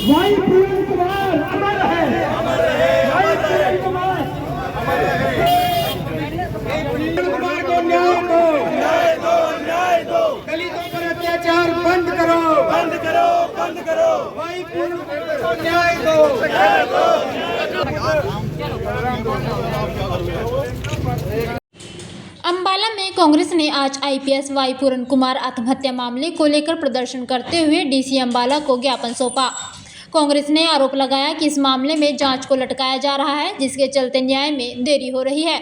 भाई पूरन कुमार अमर है, भाई पूरन कुमार को न्याय दो, न्याय दो। दलितों पर अत्याचार बंद करो, बंद करो, बंद करो। भाई पूरन कुमार को न्याय दो, न्याय दो। अंबाला में कांग्रेस ने आज आईपीएस वाई पूरन कुमार आत्महत्या मामले को लेकर प्रदर्शन करते हुए डीसी अंबाला को ज्ञापन सौंपा। कांग्रेस ने आरोप लगाया कि इस मामले में जांच को लटकाया जा रहा है, जिसके चलते न्याय में देरी हो रही है।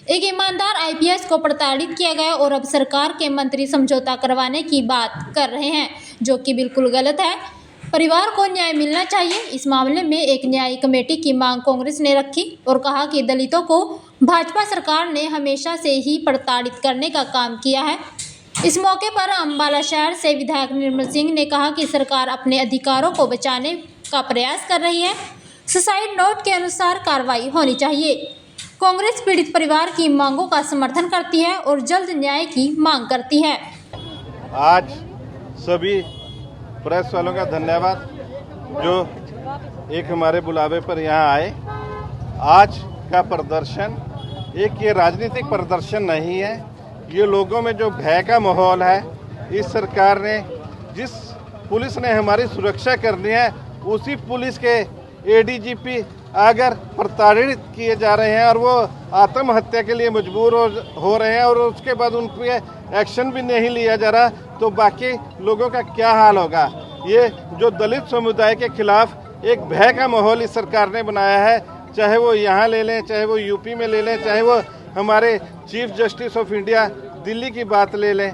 एक ईमानदार आईपीएस को प्रताड़ित किया गया और अब सरकार के मंत्री समझौता करवाने की बात कर रहे हैं, जो कि बिल्कुल गलत है। परिवार को न्याय मिलना चाहिए। इस मामले में एक न्यायिक कमेटी की मांग कांग्रेस ने रखी और कहा कि दलितों को भाजपा सरकार ने हमेशा से ही प्रताड़ित करने का काम किया है। इस मौके पर अंबाला शहर से विधायक निर्मल सिंह ने कहा कि सरकार अपने अधिकारों को बचाने का प्रयास कर रही है। सुसाइड नोट के अनुसार कार्रवाई होनी चाहिए। कांग्रेस पीड़ित परिवार की मांगों का समर्थन करती है और जल्द न्याय की मांग करती है। आज सभी प्रेस वालों का धन्यवाद जो एक हमारे बुलावे पर यहाँ आए। आज का प्रदर्शन एक ये राजनीतिक प्रदर्शन नहीं है, ये लोगों में जो भय का माहौल है, इस सरकार ने जिस पुलिस ने हमारी सुरक्षा करनी है, उसी पुलिस के एडीजीपी अगर प्रताड़ित किए जा रहे हैं और वो आत्महत्या के लिए मजबूर हो रहे हैं और उसके बाद उन पर एक्शन भी नहीं लिया जा रहा, तो बाकी लोगों का क्या हाल होगा। ये जो दलित समुदाय के खिलाफ एक भय का माहौल इस सरकार ने बनाया है, चाहे वो यहाँ ले लें, चाहे वो यूपी में ले लें, चाहे वो हमारे chief justice of India Delhi की बात ले लें,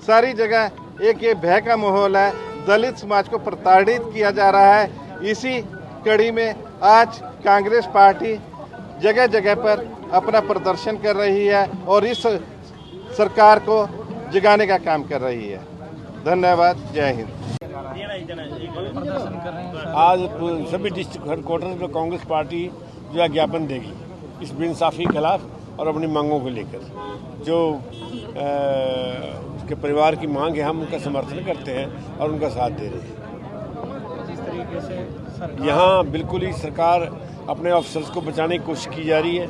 सारी जगह एक ये भय का माहौल है। दलित समाज को प्रताड़ित किया जा रहा है। इसी कड़ी में आज कांग्रेस पार्टी जगह जगह पर अपना प्रदर्शन कर रही है और इस सरकार को जगाने का काम कर रही है। धन्यवाद। जय हिंद। आज सभी डिस्ट्रिक्ट हेडक्वार्टर में कांग्रेस पार्टी जो है ज्ञापन देगी इस बेइंसाफी के खिलाफ और अपनी मांगों को लेकर। जो उसके परिवार की मांग है, हम उनका समर्थन करते हैं और उनका साथ दे रहे हैं। जिस तरीके से यहाँ बिल्कुल ही सरकार अपने ऑफिसर्स को बचाने की कोशिश की जा रही है।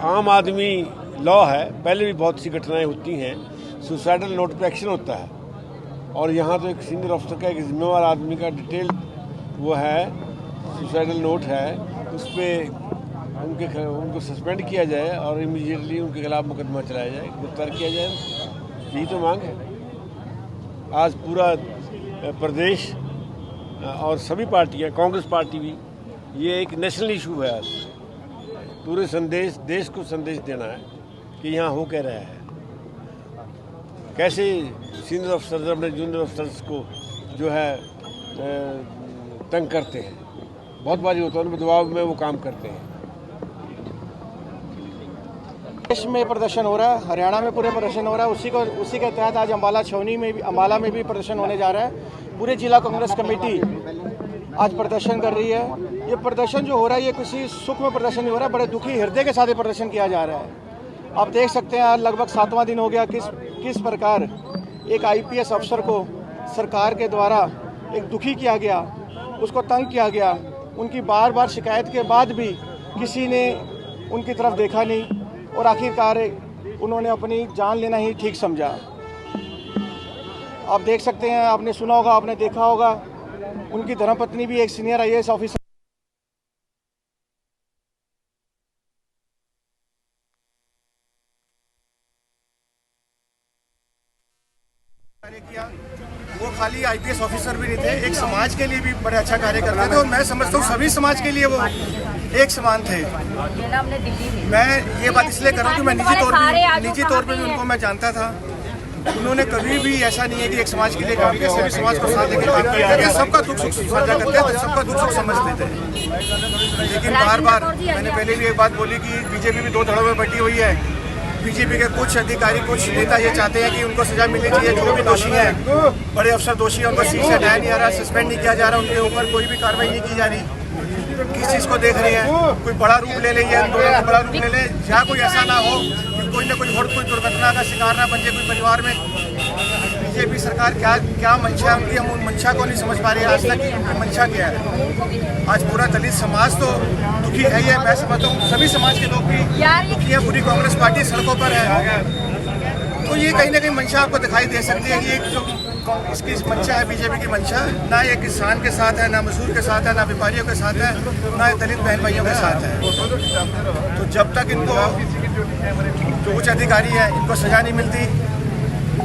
आम आदमी लॉ है, पहले भी बहुत सी घटनाएं होती हैं, सुसाइडल नोट पे एक्शन होता है और यहाँ तो एक सीनियर ऑफिसर का, एक जिम्मेवार आदमी का डिटेल वो है, सुसाइडल नोट है, उस पर उनको सस्पेंड किया जाए और इमीडिएटली उनके खिलाफ मुकदमा चलाया जाए, गिरफ्तार किया जाए। यही तो मांग है। आज पूरा प्रदेश और सभी पार्टियां, कांग्रेस पार्टी भी, ये एक नेशनल इशू है। आज पूरे देश को संदेश देना है कि यहाँ हो क्या रहा है, कैसे सीनियर अफसर अपने जूनियर अफसर्स को जो है तंग करते हैं। बहुत बारी होता है, उनके दबाव में वो काम करते हैं। देश में प्रदर्शन हो रहा है, हरियाणा में पूरे प्रदर्शन हो रहा है। उसी के तहत आज अंबाला में भी प्रदर्शन होने जा रहा है। पूरे जिला कांग्रेस कमेटी आज प्रदर्शन कर रही है। ये प्रदर्शन जो हो रहा है, ये किसी सुख में प्रदर्शन नहीं हो रहा है, बड़े दुखी हृदय के साथ प्रदर्शन किया जा रहा है। आप देख सकते हैं आज लगभग 7वां दिन हो गया किस प्रकार एक आईपीएस अफसर को सरकार के द्वारा एक दुखी किया गया, उसको तंग किया गया। उनकी बार बार शिकायत के बाद भी किसी ने उनकी तरफ देखा नहीं और आखिरकार उन्होंने अपनी जान लेना ही ठीक समझा। आप देख सकते हैं, आपने सुना होगा, आपने देखा होगा, उनकी धर्मपत्नी भी एक सीनियर आईएएस ऑफिसर किया। वो खाली आईपीएस ऑफिसर भी नहीं थे, एक समाज के लिए भी बड़े अच्छा कार्य करते थे और मैं समझता हूँ सभी समाज के लिए वो एक समान थे। मैं ये बात इसलिए कर रहा हूँ कि मैं निजी तौर पे भी उनको मैं जानता था। उन्होंने कभी भी ऐसा नहीं है कि एक समाज के लिए काम किया, सभी समाज को साथ लेकर काम करते थे, सबका दुख सुख साझा करते थे, सबका दुख सुख समझते थे। लेकिन बार बार मैंने पहले भी एक बात बोली कि बीजेपी भी 2 धड़ों में बटी हुई है। बीजेपी के कुछ अधिकारी, कुछ नेता ये चाहते हैं कि उनको सजा मिलनी चाहिए, जो भी दोषी हैं, बड़े अफसर दोषी हैं, उनको सीट से हटाया नहीं जा रहा, सस्पेंड नहीं किया जा रहा, उनके ऊपर कोई भी कार्रवाई नहीं की जा रही। किस चीज़ को देख रही है? कोई बड़ा रूप ले ले, या आंदोलन का बड़ा रूप ले ले, जहाँ कोई ऐसा ना हो कि कोई ना कोई और कोई दुर्घटना का शिकार ना बन जाए कोई परिवार में। बीजेपी सरकार क्या मंशा है उनकी, हम उन मंशा को नहीं समझ पा रहे हैं आज तक कि उनकी मंशा क्या है। आज पूरा दलित समाज तो दुखी है ही है, मैं समझता हूँ सभी समाज के लोग भी दुखी हैं, पूरी कांग्रेस पार्टी सड़कों पर है। तो ये कहीं ना कहीं मंशा आपको दिखाई दे सकती है कि एक जो इसकी मंशा है बीजेपी की मंशा, ना ये किसान के साथ है, ना मजदूर के साथ है, ना व्यापारियों के साथ है, ना ये दलित बहन भाइयों के साथ है। तो जब तक इनको जो उच्च अधिकारी है इनको सजा नहीं मिलती,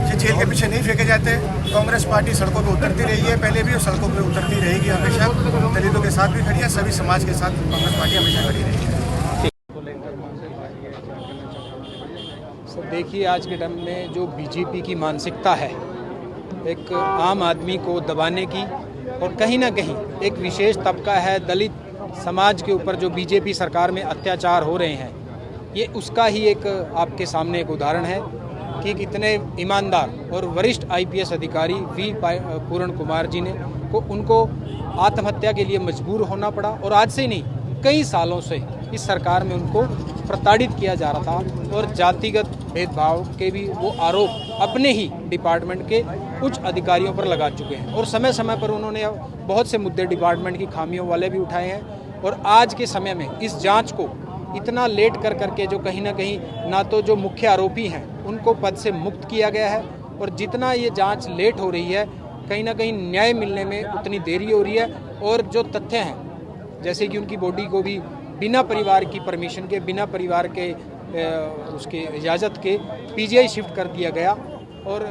ये जेल के पीछे नहीं फेंके जाते, कांग्रेस पार्टी सड़कों पे उतरती रही है पहले भी और सड़कों पे उतरती रहेगी हमेशा। दलितों के साथ भी खड़ी है, सभी समाज के साथ कांग्रेस पार्टी हमेशा खड़ी रहेगी। देखिए, आज के टाइम में जो बीजेपी की मानसिकता है एक आम आदमी को दबाने की, और कहीं ना कहीं एक विशेष तबका है दलित समाज के ऊपर जो बीजेपी सरकार में अत्याचार हो रहे हैं, ये उसका ही एक आपके सामने एक उदाहरण है कि कितने ईमानदार और वरिष्ठ आईपीएस अधिकारी वी पूरण कुमार जी ने उनको आत्महत्या के लिए मजबूर होना पड़ा। और आज से नहीं, कई सालों से इस सरकार में उनको प्रताड़ित किया जा रहा था और जातिगत भेदभाव के भी वो आरोप अपने ही डिपार्टमेंट के उच्च अधिकारियों पर लगा चुके हैं। और समय समय पर उन्होंने बहुत से मुद्दे डिपार्टमेंट की खामियों वाले भी उठाए हैं। और आज के समय में इस जांच को इतना लेट कर करके जो कहीं ना कहीं ना तो जो मुख्य आरोपी हैं उनको पद से मुक्त किया गया है, और जितना ये जांच लेट हो रही है कहीं ना कहीं न्याय मिलने में उतनी देरी हो रही है। और जो तथ्य हैं जैसे कि उनकी बॉडी को भी बिना परिवार की परमिशन के, बिना परिवार के उसके इजाज़त के पीजीआई शिफ्ट कर दिया गया। और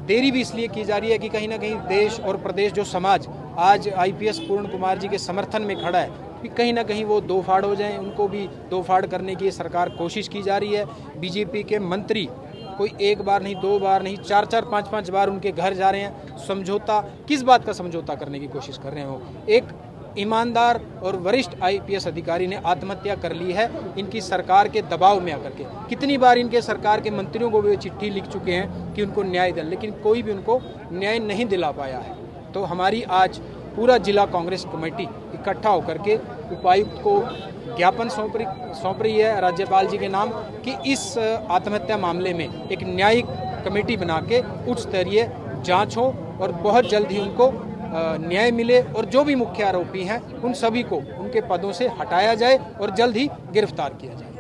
देरी भी इसलिए की जा रही है कि कहीं ना कहीं देश और प्रदेश जो समाज आज आईपीएस पूर्ण कुमार जी के समर्थन में खड़ा है कि कहीं ना कहीं वो दो फाड़ हो जाएं, उनको भी दो फाड़ करने की सरकार कोशिश की जा रही है। बीजेपी के मंत्री कोई एक बार नहीं, दो बार नहीं, चार चार पाँच पाँच बार उनके घर जा रहे हैं। समझौता, किस बात का समझौता करने की कोशिश कर रहे हैं? वो एक ईमानदार और वरिष्ठ आईपीएस अधिकारी ने आत्महत्या कर ली है इनकी सरकार के दबाव में आकर के। कितनी बार इनके सरकार के मंत्रियों को भी चिट्ठी लिख चुके हैं कि उनको न्याय दें, लेकिन कोई भी उनको न्याय नहीं दिला पाया है। तो हमारी आज पूरा जिला कांग्रेस कमेटी इकट्ठा होकर के उपायुक्त को ज्ञापन सौंप रही है राज्यपाल जी के नाम कि इस आत्महत्या मामले में एक न्यायिक कमेटी बना के उच्च स्तरीय जांच हो और बहुत जल्द ही उनको न्याय मिले, और जो भी मुख्य आरोपी हैं उन सभी को उनके पदों से हटाया जाए और जल्द ही गिरफ्तार किया जाए।